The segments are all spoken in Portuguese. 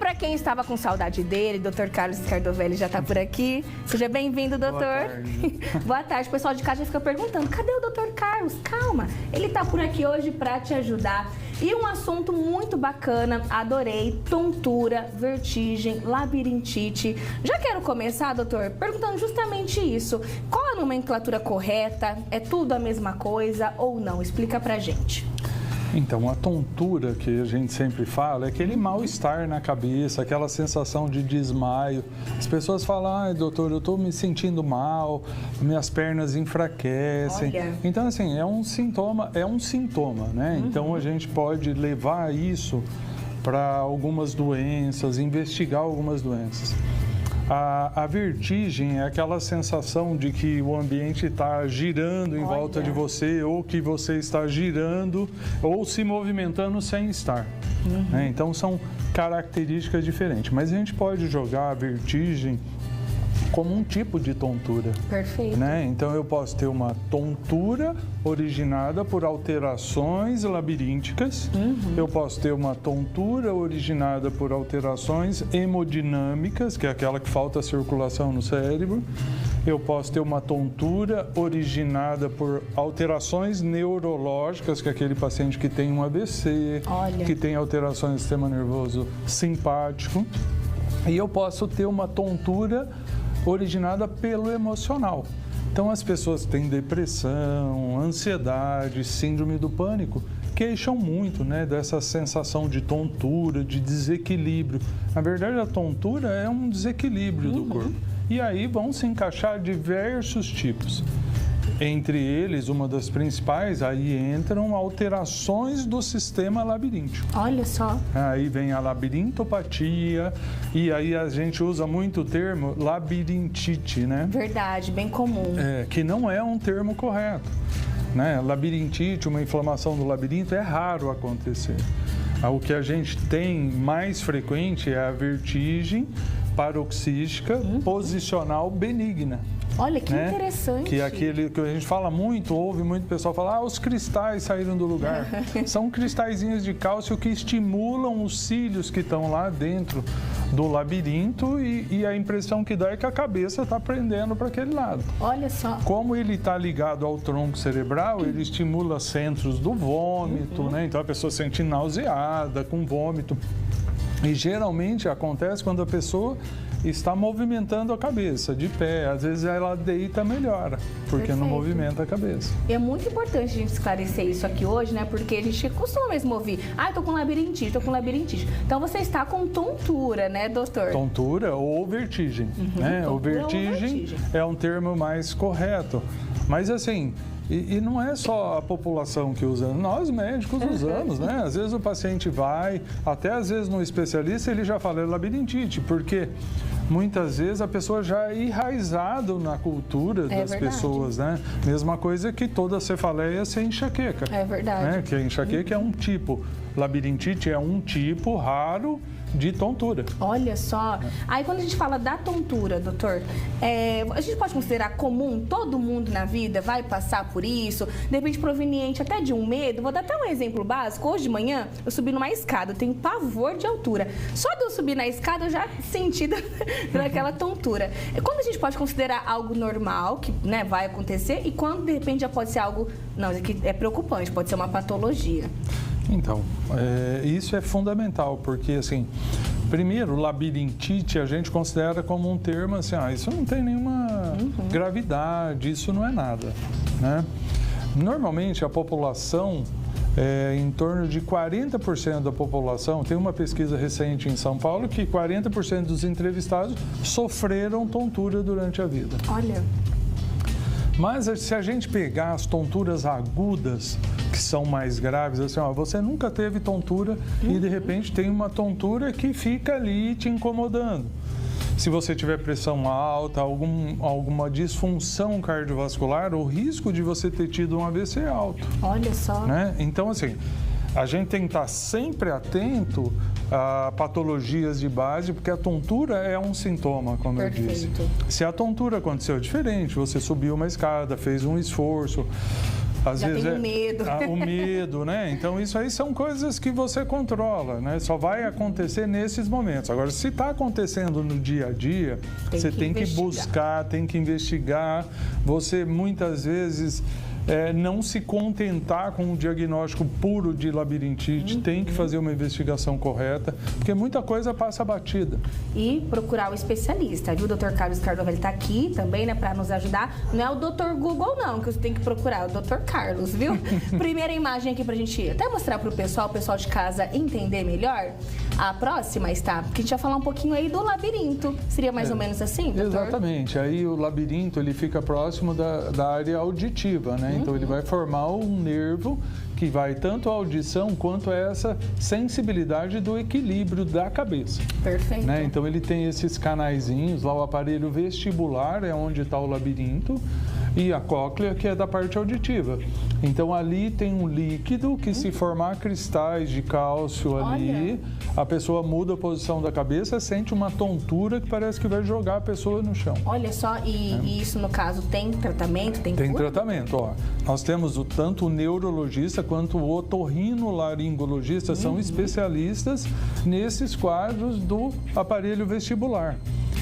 para quem estava com saudade dele, Dr. Carlos Scardovelli já está por aqui. Seja bem-vindo, doutor. Boa tarde. Boa tarde. O pessoal de casa já fica perguntando, cadê o Dr. Carlos? Calma, ele está por aqui hoje para te ajudar. E um assunto muito bacana, adorei, tontura, vertigem, labirintite. Já quero começar, doutor, perguntando justamente isso. Qual a nomenclatura correta? É tudo a mesma coisa ou não? Explica pra gente. Então, a tontura que a gente sempre fala é aquele mal-estar na cabeça, aquela sensação de desmaio. As pessoas falam, ai, doutor, eu estou me sentindo mal, minhas pernas enfraquecem. Olha. Então, assim, é um sintoma, né? Então, a gente pode levar isso para algumas doenças, investigar algumas doenças. A vertigem é aquela sensação de que o ambiente está girando em volta de você, ou que você está girando ou se movimentando sem estar. Né? Então, são características diferentes. Mas a gente pode jogar a vertigem como um tipo de tontura. Perfeito. Né? Então, eu posso ter uma tontura originada por alterações labirínticas. Eu posso ter uma tontura originada por alterações hemodinâmicas, que é aquela que falta circulação no cérebro. Eu posso ter uma tontura originada por alterações neurológicas, que é aquele paciente que tem um AVC, que tem alterações do sistema nervoso simpático. E eu posso ter uma tontura originada pelo emocional. Então, as pessoas que têm depressão, ansiedade, síndrome do pânico, queixam muito, né, dessa sensação de tontura, de desequilíbrio. Na verdade, a tontura é um desequilíbrio do corpo. E aí vão se encaixar diversos tipos. Entre eles, uma das principais, aí entram alterações do sistema labiríntico. Olha só. Aí vem a labirintopatia, e aí a gente usa muito o termo labirintite, né? Verdade, bem comum. Que não é um termo correto. Né? Labirintite, uma inflamação do labirinto, é raro acontecer. O que a gente tem mais frequente é a vertigem paroxística posicional benigna. Olha, que interessante. Que é aquele que a gente fala muito, ouve muito pessoal falar, os cristais saíram do lugar. São cristalzinhos de cálcio que estimulam os cílios que estão lá dentro do labirinto e a impressão que dá é que a cabeça está prendendo para aquele lado. Olha só. Como ele está ligado ao tronco cerebral, ele estimula centros do vômito, né? Então a pessoa se sente nauseada, com vômito. E geralmente acontece quando a pessoa está movimentando a cabeça, de pé. Às vezes ela deita, melhora, porque não movimenta a cabeça. E é muito importante a gente esclarecer isso aqui hoje, né? Porque a gente costuma mesmo ouvir, eu tô com labirintite, tô com labirintite. Então você está com tontura, né, doutor? Tontura ou vertigem, né? O vertigem é um termo mais correto. Mas assim, e não é só a população que usa, nós médicos usamos, né? Às vezes o paciente vai, até às vezes no especialista ele já fala labirintite, porque muitas vezes a pessoa já é enraizado na cultura das pessoas, né? Mesma coisa que toda cefaleia sem enxaqueca. É verdade. Né? Que a enxaqueca é um tipo, labirintite é um tipo raro de tontura. Olha só. Aí quando a gente fala da tontura, doutor, a gente pode considerar comum, todo mundo na vida vai passar por isso, de repente proveniente até de um medo. Vou dar até um exemplo básico. Hoje de manhã eu subi numa escada, eu tenho pavor de altura. Só de eu subir na escada eu já senti daquela tontura. Quando a gente pode considerar algo normal, que né, vai acontecer, e quando de repente já pode ser algo, não, isso aqui é preocupante, pode ser uma patologia. Então, isso é fundamental, porque assim, primeiro, labirintite a gente considera como um termo assim, isso não tem nenhuma gravidade, isso não é nada, né? Normalmente a população, em torno de 40% da população, tem uma pesquisa recente em São Paulo que 40% dos entrevistados sofreram tontura durante a vida. Olha. Mas se a gente pegar as tonturas agudas, que são mais graves, assim, você nunca teve tontura e de repente tem uma tontura que fica ali te incomodando. Se você tiver pressão alta, alguma disfunção cardiovascular, o risco de você ter tido um AVC é alto. Olha só. Né? Então, assim, a gente tem que estar sempre atento a patologias de base, porque a tontura é um sintoma, como eu disse. Se a tontura aconteceu diferente, você subiu uma escada, fez um esforço, Às Já vezes tem o medo. O medo, né? Então, isso aí são coisas que você controla, né? Só vai acontecer nesses momentos. Agora, se está acontecendo no dia a dia, você tem que buscar, tem que investigar. Você, muitas vezes... não se contentar com um diagnóstico puro de labirintite, tem que fazer uma investigação correta, porque muita coisa passa batida. E procurar o especialista, viu? O Dr. Carlos Cardovelli está aqui também, né, para nos ajudar. Não é o Dr. Google, não, que você tem que procurar, é o Dr. Carlos, viu? Primeira imagem aqui pra gente até mostrar pro pessoal de casa entender melhor. A próxima está, porque a gente vai falar um pouquinho aí do labirinto. Seria mais ou menos assim, doutor? Exatamente. Aí o labirinto, ele fica próximo da área auditiva, né? Então, ele vai formar um nervo que vai tanto a audição quanto a essa sensibilidade do equilíbrio da cabeça. Perfeito. Né? Então, ele tem esses canaizinhos, lá o aparelho vestibular é onde está o labirinto e a cóclea, que é da parte auditiva. Então, ali tem um líquido que, se formar cristais de cálcio ali, a pessoa muda a posição da cabeça, sente uma tontura que parece que vai jogar a pessoa no chão. Olha só, e isso, no caso, tem tratamento? Tem tratamento, ó. Nós temos tanto o neurologista quanto o otorrinolaringologista, são especialistas nesses quadros do aparelho vestibular.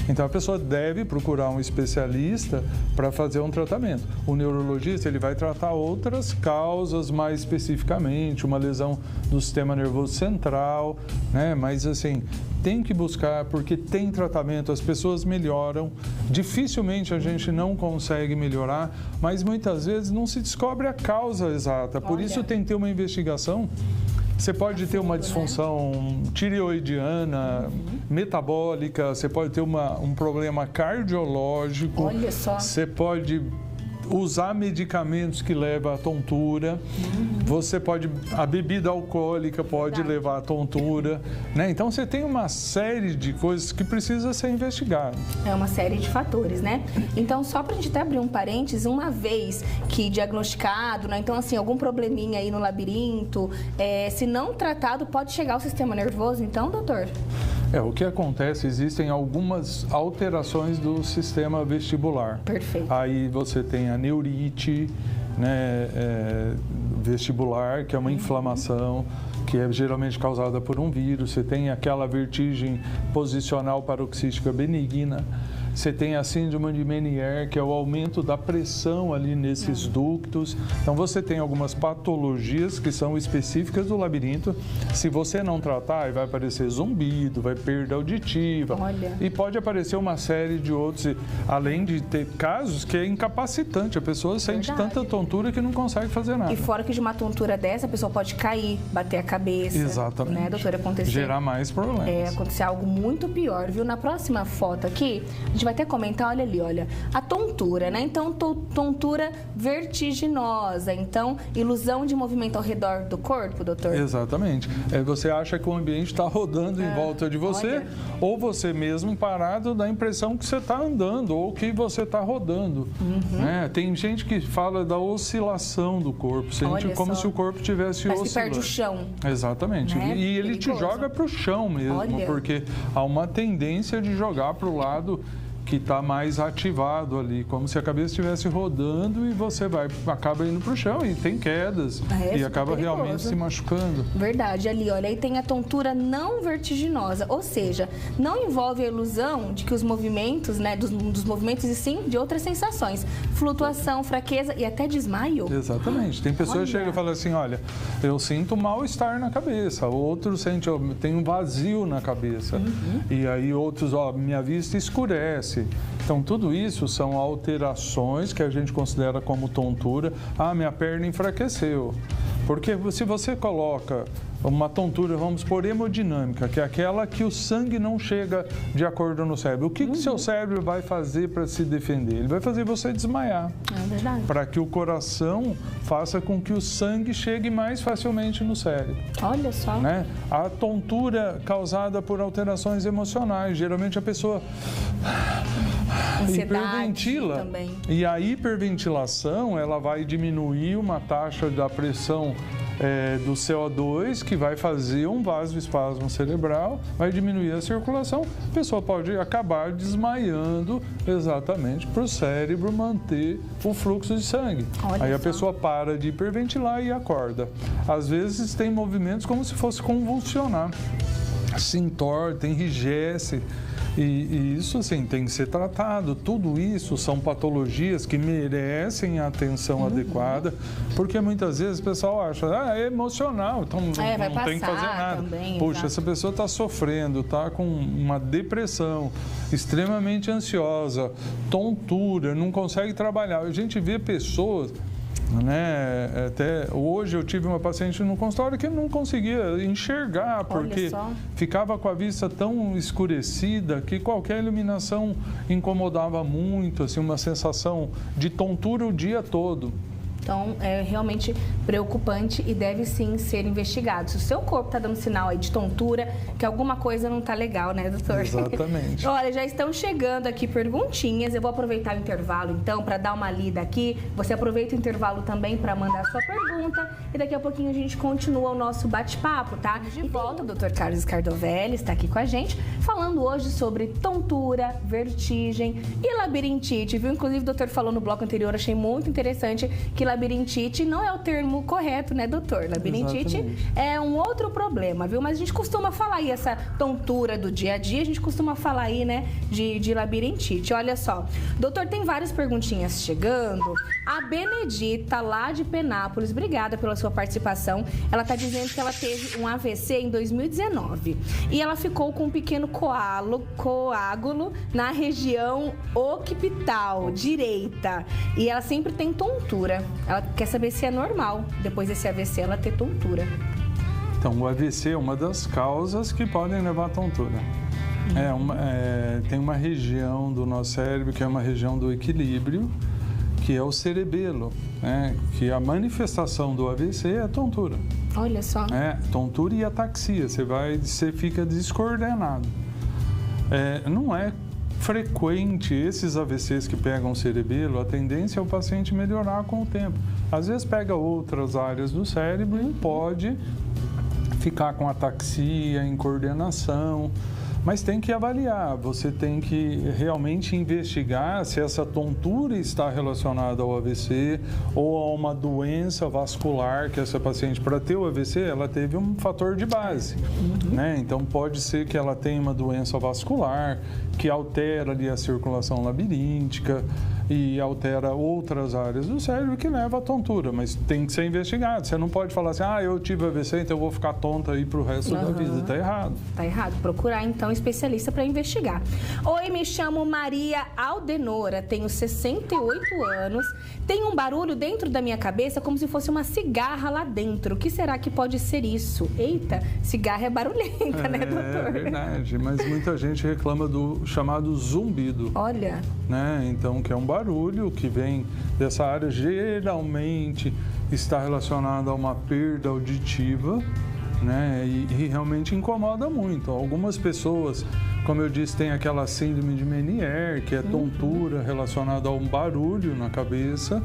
Então, a pessoa deve procurar um especialista para fazer um tratamento. O neurologista, ele vai tratar outras causas mais especificamente, uma lesão do sistema nervoso central, né? Mas, assim, tem que buscar, porque tem tratamento, as pessoas melhoram. Dificilmente a gente não consegue melhorar, mas muitas vezes não se descobre a causa exata. Por isso tem que ter uma investigação. Você pode ter uma disfunção tireoidiana, metabólica, você pode ter um problema cardiológico. Olha só. Você pode usar medicamentos que levam à tontura. Você pode... A bebida alcoólica pode levar à tontura, né? Então, você tem uma série de coisas que precisa ser investigada. É uma série de fatores, né? Então, só pra gente até abrir um parênteses, uma vez que diagnosticado, né? Então, assim, algum probleminha aí no labirinto, se não tratado, pode chegar ao sistema nervoso, então, doutor? O que acontece, existem algumas alterações do sistema vestibular. Perfeito. Aí você tem a neurite, né, vestibular, que é uma inflamação, que é geralmente causada por um vírus. Você tem aquela vertigem posicional paroxística benigna. Você tem a síndrome de Meniere, que é o aumento da pressão ali nesses ductos. Então, você tem algumas patologias que são específicas do labirinto. Se você não tratar, vai aparecer zumbido, vai perda auditiva. Olha. E pode aparecer uma série de outros, além de ter casos que é incapacitante. A pessoa sente tanta tontura que não consegue fazer nada. E fora que de uma tontura dessa, a pessoa pode cair, bater a cabeça. Exatamente. Né, doutora? Gerar mais problemas. Acontecer algo muito pior, viu? Na próxima foto aqui, a gente vai até comentar, olha ali, olha, a tontura, né? Então, tontura vertiginosa, então, ilusão de movimento ao redor do corpo, doutor? Exatamente. Você acha que o ambiente está rodando em volta de você, ou você mesmo parado dá a impressão que você está andando, ou que você está rodando. Né? Tem gente que fala da oscilação do corpo, sente como se o corpo estivesse oscilando. Parece que perde o chão. Exatamente. Né? E ele te joga para o chão mesmo, porque há uma tendência de jogar para o lado que está mais ativado ali, como se a cabeça estivesse rodando e você acaba indo para o chão e tem quedas e acaba realmente se machucando. Verdade, ali, olha, aí tem a tontura não vertiginosa, ou seja, não envolve a ilusão de que os movimentos, né, dos movimentos e sim de outras sensações, flutuação, fraqueza e até desmaio. Exatamente, tem pessoas que chegam e falam assim, olha, eu sinto mal-estar na cabeça, outros sentem, eu tenho um vazio na cabeça, e aí outros, minha vista escurece. Então, tudo isso são alterações que a gente considera como tontura. Minha perna enfraqueceu. Porque se você coloca uma tontura, vamos por hemodinâmica, que é aquela que o sangue não chega de acordo no cérebro. O que o seu cérebro vai fazer para se defender? Ele vai fazer você desmaiar. É verdade. Para que o coração faça com que o sangue chegue mais facilmente no cérebro. Olha só. Né? A tontura causada por alterações emocionais. Geralmente a pessoa hiperventila. Também. E a hiperventilação, ela vai diminuir uma taxa da pressão do CO2, que vai fazer um vasoespasmo cerebral, vai diminuir a circulação, a pessoa pode acabar desmaiando exatamente para o cérebro manter o fluxo de sangue. Aí a pessoa para de hiperventilar e acorda. Às vezes tem movimentos como se fosse convulsionar, se entorta, enrijece. E isso, assim, tem que ser tratado. Tudo isso são patologias que merecem a atenção adequada, porque muitas vezes o pessoal acha, é emocional, então não tem que fazer nada. Também, Poxa, essa pessoa está sofrendo, está com uma depressão, extremamente ansiosa, tontura, não consegue trabalhar. A gente vê pessoas... Até hoje eu tive uma paciente no consultório que não conseguia enxergar, porque ficava com a vista tão escurecida que qualquer iluminação incomodava muito, assim, uma sensação de tontura o dia todo. Então, é realmente preocupante e deve sim ser investigado. Se o seu corpo está dando sinal aí de tontura, que alguma coisa não está legal, né, doutor? Exatamente. Olha, já estão chegando aqui perguntinhas. Eu vou aproveitar o intervalo, então, para dar uma lida aqui. Você aproveita o intervalo também para mandar a sua pergunta. E daqui a pouquinho a gente continua o nosso bate-papo, tá? De volta, o doutor Carlos Scardovelli está aqui com a gente, falando hoje sobre tontura, vertigem e labirintite, viu? Inclusive, o doutor falou no bloco anterior, achei muito interessante, que labirintite não é o termo correto, né, doutor? Labirintite é um outro problema, viu? Mas a gente costuma falar aí, essa tontura do dia a dia, a gente costuma falar aí, né, de labirintite. Olha só, doutor, tem várias perguntinhas chegando. A Benedita, lá de Penápolis, obrigada pela sua participação. Ela tá dizendo que ela teve um AVC em 2019 e ela ficou com um pequeno coágulo na região occipital direita e ela sempre tem tontura. Ela quer saber se é normal, depois desse AVC, ela ter tontura. Então, o AVC é uma das causas que podem levar à tontura. Tem uma região do nosso cérebro que é uma região do equilíbrio, que é o cerebelo, né? Que a manifestação do AVC é a tontura. Olha só. Tontura e ataxia, você fica descoordenado. Não é frequente esses AVCs que pegam o cerebelo, a tendência é o paciente melhorar com o tempo. Às vezes pega outras áreas do cérebro e pode ficar com ataxia, incoordenação, mas tem que avaliar, você tem que realmente investigar se essa tontura está relacionada ao AVC ou a uma doença vascular que essa paciente, para ter o AVC, ela teve um fator de base, né? Então pode ser que ela tenha uma doença vascular que altera ali a circulação labiríntica e altera outras áreas do cérebro que leva à tontura, mas tem que ser investigado. Você não pode falar assim, eu tive AVC, então eu vou ficar tonta aí pro resto da vida. Tá errado. Tá errado. Procurar, então, especialista para investigar. Oi, me chamo Maria Aldenora, tenho 68 anos, tenho um barulho dentro da minha cabeça como se fosse uma cigarra lá dentro. O que será que pode ser isso? Eita, cigarra é barulhenta, né, doutor? É verdade, mas muita gente reclama do chamado zumbido. Olha. Né? Então, que é um barulho que vem dessa área, geralmente está relacionado a uma perda auditiva, né? E realmente incomoda muito. Algumas pessoas, como eu disse, tem aquela síndrome de Meniere, que é tontura relacionada a um barulho na cabeça,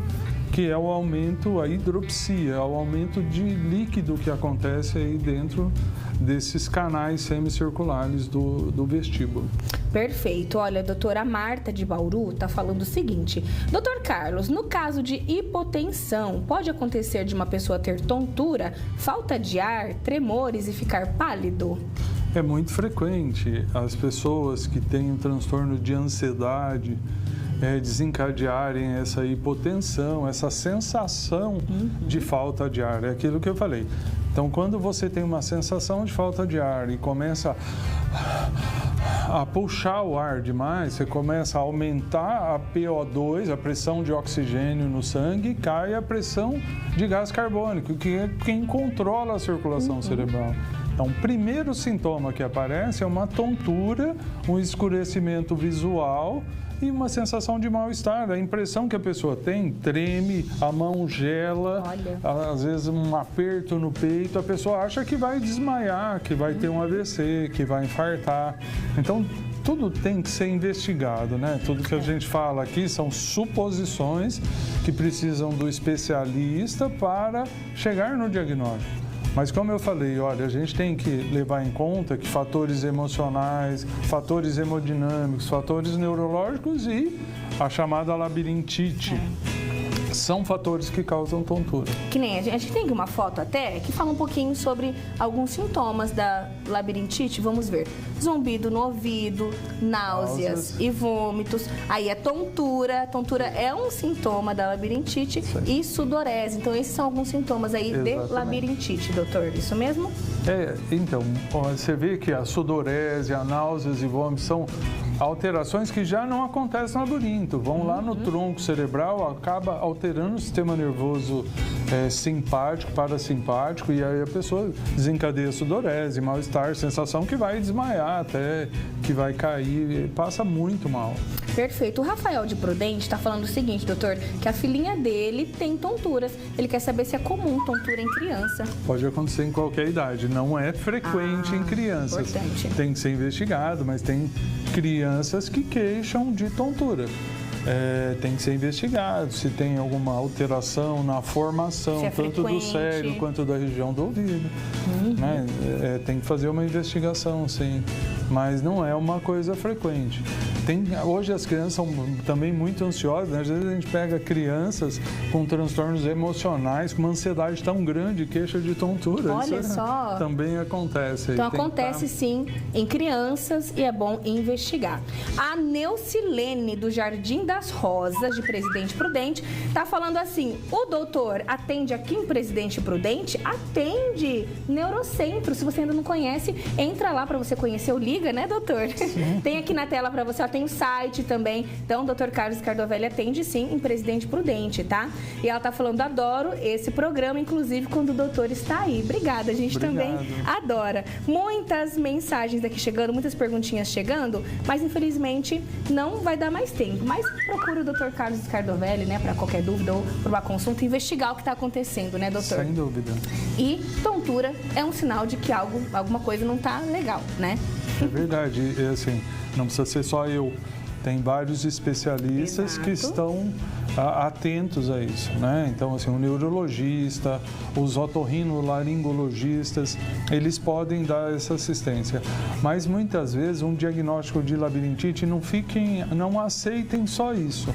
que é o aumento, a hidropsia, é o aumento de líquido que acontece aí dentro desses canais semicirculares do vestíbulo. Perfeito. Olha, a doutora Marta de Bauru está falando o seguinte. Doutor Carlos, no caso de hipotensão, pode acontecer de uma pessoa ter tontura, falta de ar, tremores e ficar pálido? É muito frequente as pessoas que têm um transtorno de ansiedade desencadearem essa hipotensão, essa sensação de falta de ar. É aquilo que eu falei. Então, quando você tem uma sensação de falta de ar e começa a puxar o ar demais, você começa a aumentar a PO2, a pressão de oxigênio no sangue, e cai a pressão de gás carbônico, que é quem controla a circulação cerebral. Então, o primeiro sintoma que aparece é uma tontura, um escurecimento visual e uma sensação de mal-estar. A impressão que a pessoa tem, treme, a mão gela, às vezes um aperto no peito, a pessoa acha que vai desmaiar, que vai ter um AVC, que vai infartar. Então, tudo tem que ser investigado, né? Tudo que a gente fala aqui são suposições que precisam do especialista para chegar no diagnóstico. Mas como eu falei, olha, a gente tem que levar em conta que fatores emocionais, fatores hemodinâmicos, fatores neurológicos e a chamada labirintite são fatores que causam tontura. Que nem a gente tem uma foto até que fala um pouquinho sobre alguns sintomas da labirintite. Vamos ver. Zumbido no ouvido, náuseas e vômitos. Aí é tontura. Tontura é um sintoma da labirintite e sudorese. Então, esses são alguns sintomas aí de labirintite, doutor. Isso mesmo? Então, você vê que a sudorese, a náuseas e vômitos são alterações que já não acontecem no labirinto. Vão lá no tronco cerebral, acaba alterando o sistema nervoso simpático, parasimpático, e aí a pessoa desencadeia sudorese, mal-estar, sensação que vai desmaiar até, que vai cair, passa muito mal. Perfeito. O Rafael de Prudente está falando o seguinte, doutor, que a filhinha dele tem tonturas. Ele quer saber se é comum tontura em criança. Pode acontecer em qualquer idade, não é frequente em crianças. Importante. Tem que ser investigado, mas tem crianças que queixam de tontura. Tem que ser investigado se tem alguma alteração na formação, tanto do cérebro quanto da região do ouvido. Né? Tem que fazer uma investigação, sim, mas não é uma coisa frequente. Hoje as crianças são também muito ansiosas, né? Às vezes a gente pega crianças com transtornos emocionais, com uma ansiedade tão grande, queixa de tontura. Olha isso só. Também acontece. Então acontece sim em crianças e é bom investigar. A Neucilene do Jardim das Rosas, de Presidente Prudente, está falando assim: o doutor atende aqui em Presidente Prudente? Atende! Neurocentro. Se você ainda não conhece, entra lá para você conhecer o Liga, né, doutor? Sim. Tem aqui na tela para você, tem o site também. Então, o doutor Carlos Cardovelli atende sim em Presidente Prudente, tá? E ela tá falando, adoro esse programa, inclusive quando o doutor está aí. Obrigada, a gente também adora. Muitas mensagens aqui chegando, muitas perguntinhas chegando, mas infelizmente não vai dar mais tempo. Mas procura o doutor Carlos Cardovelli, né, para qualquer dúvida ou para uma consulta, investigar o que está acontecendo, né, doutor? Sem dúvida. E tontura é um sinal de que alguma coisa não tá legal, né? É verdade, assim, não precisa ser só eu. Tem vários especialistas que estão atentos a isso, né? Então, assim, o neurologista, os otorrinolaringologistas, eles podem dar essa assistência. Mas, muitas vezes, um diagnóstico de labirintite, não aceitem só isso.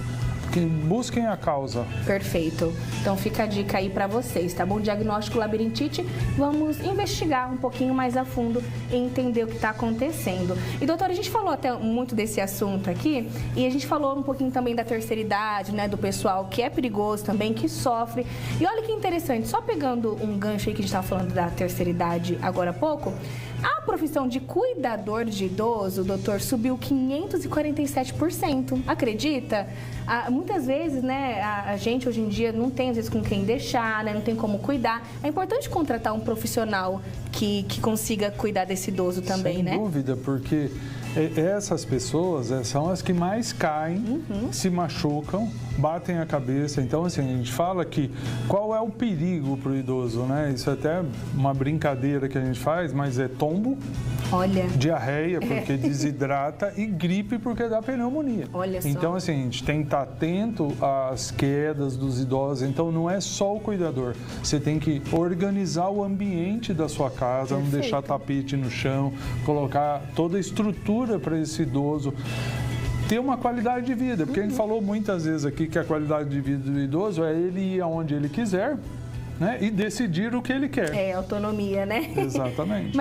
Busquem a causa. Perfeito. Então fica a dica aí para vocês, tá bom? Diagnóstico labirintite, vamos investigar um pouquinho mais a fundo e entender o que está acontecendo. E doutora, a gente falou até muito desse assunto aqui e a gente falou um pouquinho também da terceira idade, né? Do pessoal que é perigoso também, que sofre. E olha que interessante, só pegando um gancho aí que a gente estava falando da terceira idade agora há pouco, a profissão de cuidador de idoso, doutor, subiu 547%. Acredita? Muitas vezes, né, a gente hoje em dia não tem, às vezes, com quem deixar, né, não tem como cuidar. É importante contratar um profissional que consiga cuidar desse idoso também, né? Sem dúvida, porque essas pessoas são as que mais caem, se machucam, batem a cabeça. Então, assim, a gente fala que qual é o perigo para o idoso, né? Isso é até uma brincadeira que a gente faz, mas é tombo, diarreia, porque desidrata, e gripe, porque dá pneumonia. Olha só. Então, assim, a gente tem que estar atento às quedas dos idosos. Então, não é só o cuidador. Você tem que organizar o ambiente da sua casa, não deixar tapete no chão, colocar toda a estrutura para esse idoso ter uma qualidade de vida, porque a gente falou muitas vezes aqui que a qualidade de vida do idoso é ele ir aonde ele quiser, né, e decidir o que ele quer. É autonomia, né? Exatamente.